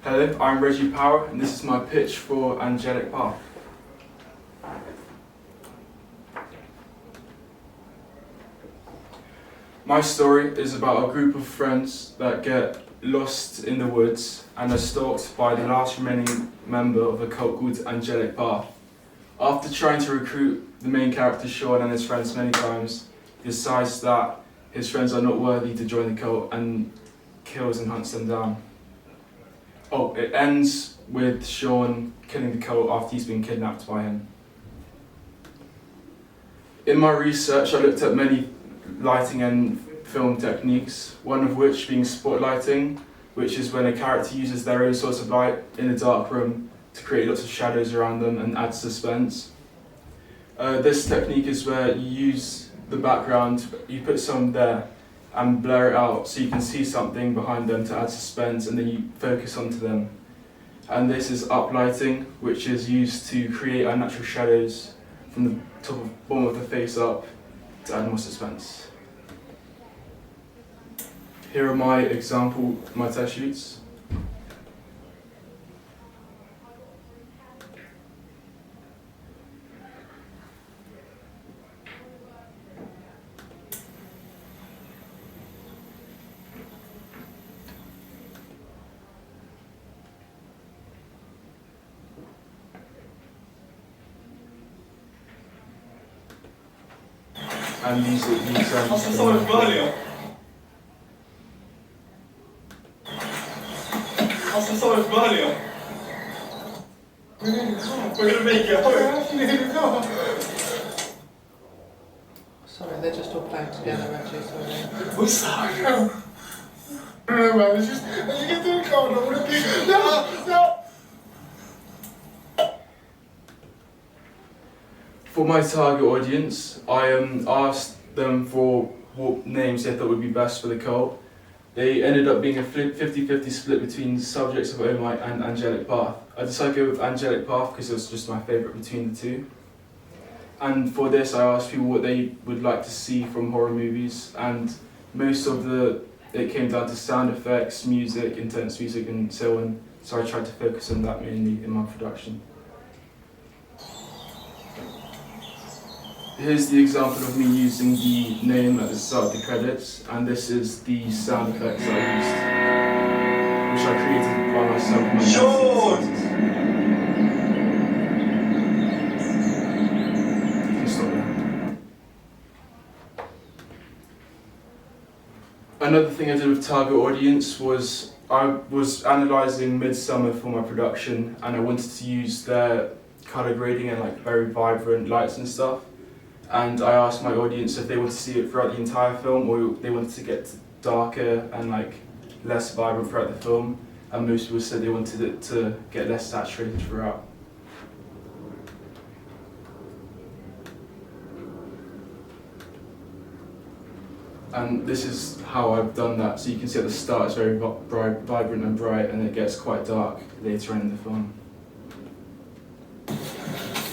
Hello, I'm Reggie Power, and this is my pitch for Angelic Path. My story is about a group of friends that get lost in the woods and are stalked by the last remaining member of a cult called Angelic Path. After trying to recruit the main character Sean and his friends many times, he decides that his friends are not worthy to join the cult and kills and hunts them down. It ends with Sean killing the cult after he's been kidnapped by him. In my research, I looked at many lighting and film techniques, one of which being spotlighting, which is when a character uses their own source of light in a dark room to create lots of shadows around them and add suspense. This technique is where you use the background, you put some there and blur it out so you can see something behind them to add suspense, and then you focus onto them. And this is uplighting, which is used to create unnatural shadows from the bottom of the face up to add more suspense. Here are my test shoots. And these earlier. We're gonna make it home. Sorry, they're just all playing together, actually, sorry. We're sorry. No, man, let's just get to the car. No. For my target audience, I asked them for what names they thought would be best for the cult. They ended up being a 50-50 split between Subjects of Oh My and Angelic Path. I decided to go with Angelic Path because it was just my favourite between the two. And for this, I asked people what they would like to see from horror movies, and most of it came down to sound effects, music, intense music, and so on. So I tried to focus on that mainly in my production. Here's the example of me using the name at the start of the credits, and this is the sound effects that I used, which I created by myself. Sean! You can stop there. Another thing I did with target audience was I was analysing Midsummer for my production, and I wanted to use their colour grading and very vibrant lights and stuff. And I asked my audience if they wanted to see it throughout the entire film, or they wanted to get darker and less vibrant throughout the film. And most people said they wanted it to get less saturated throughout. And this is how I've done that. So you can see at the start it's very vibrant and bright, and it gets quite dark later on in the film.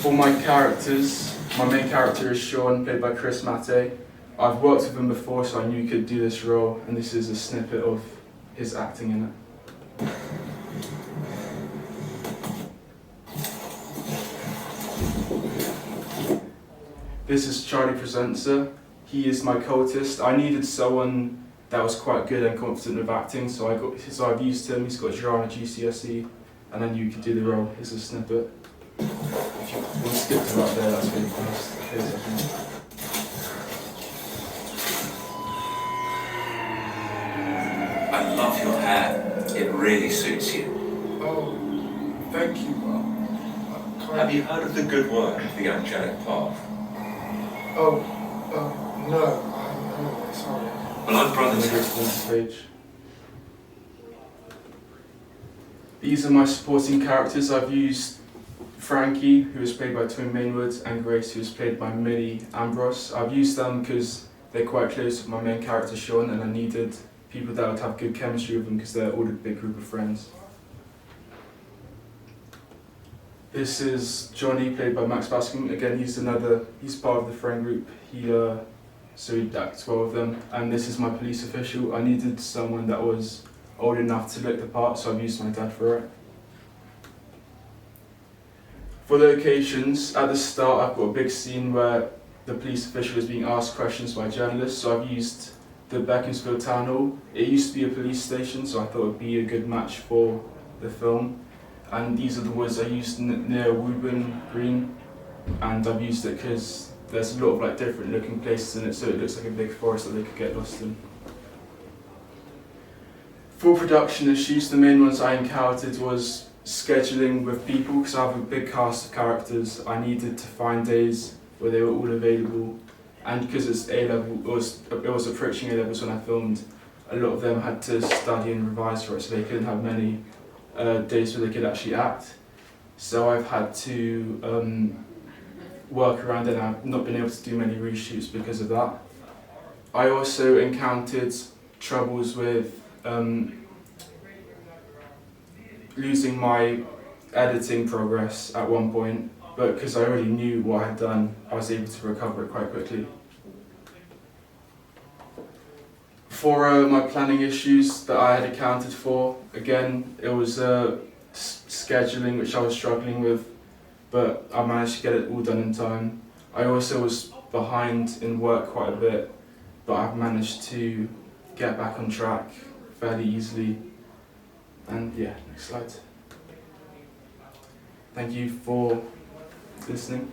For my characters, my main character is Sean, played by Chris Mate. I've worked with him before, so I knew he could do this role, and this is a snippet of his acting in it. This is Charlie Presenter. He is my cultist. I needed someone that was quite good and confident with acting, so I've used him. He's got drama GCSE, and I knew he could do the role. Here's a snippet. If you want to skip to right there, that's really fast. Here's everything. I love your hair. It really suits you. Oh, thank you, Bob. Have you heard of the good work of the Angelic Path? No. I'm sorry. Well, I'm brother Go to to the next page. These are my supporting characters. I've used Frankie, who is played by Twin Mainwood, and Grace, who is played by Millie Ambrose. I've used them because they're quite close with my main character Sean, and I needed people that would have good chemistry with them because they're all a big group of friends. This is Johnny, played by Max Baskin. Again, he's part of the friend group. So he acts well with them. And this is my police official. I needed someone that was old enough to look the part, so I've used my dad for it. For the occasions, at the start I've got a big scene where the police official is being asked questions by journalists, so I've used the Beaconsfield Town Hall. It used to be a police station, so I thought it would be a good match for the film. And these are the woods I used near Woburn Green, and I've used it because there's a lot of like different looking places in it, so it looks like a big forest that they could get lost in. For production issues, the main ones I encountered was scheduling with people, because I have a big cast of characters. I needed to find days where they were all available, and because it's A-level, it was approaching A-levels when I filmed, a lot of them had to study and revise for it, so they couldn't have many days where they could actually act. So I've had to work around it, and I've not been able to do many reshoots because of that. I also encountered troubles with losing my editing progress at one point, but because I already knew what I had done, I was able to recover it quite quickly. For my planning issues that I had accounted for, again, it was scheduling which I was struggling with, but I managed to get it all done in time. I also was behind in work quite a bit, but I've managed to get back on track fairly easily. And yeah, next slide. Thank you for listening.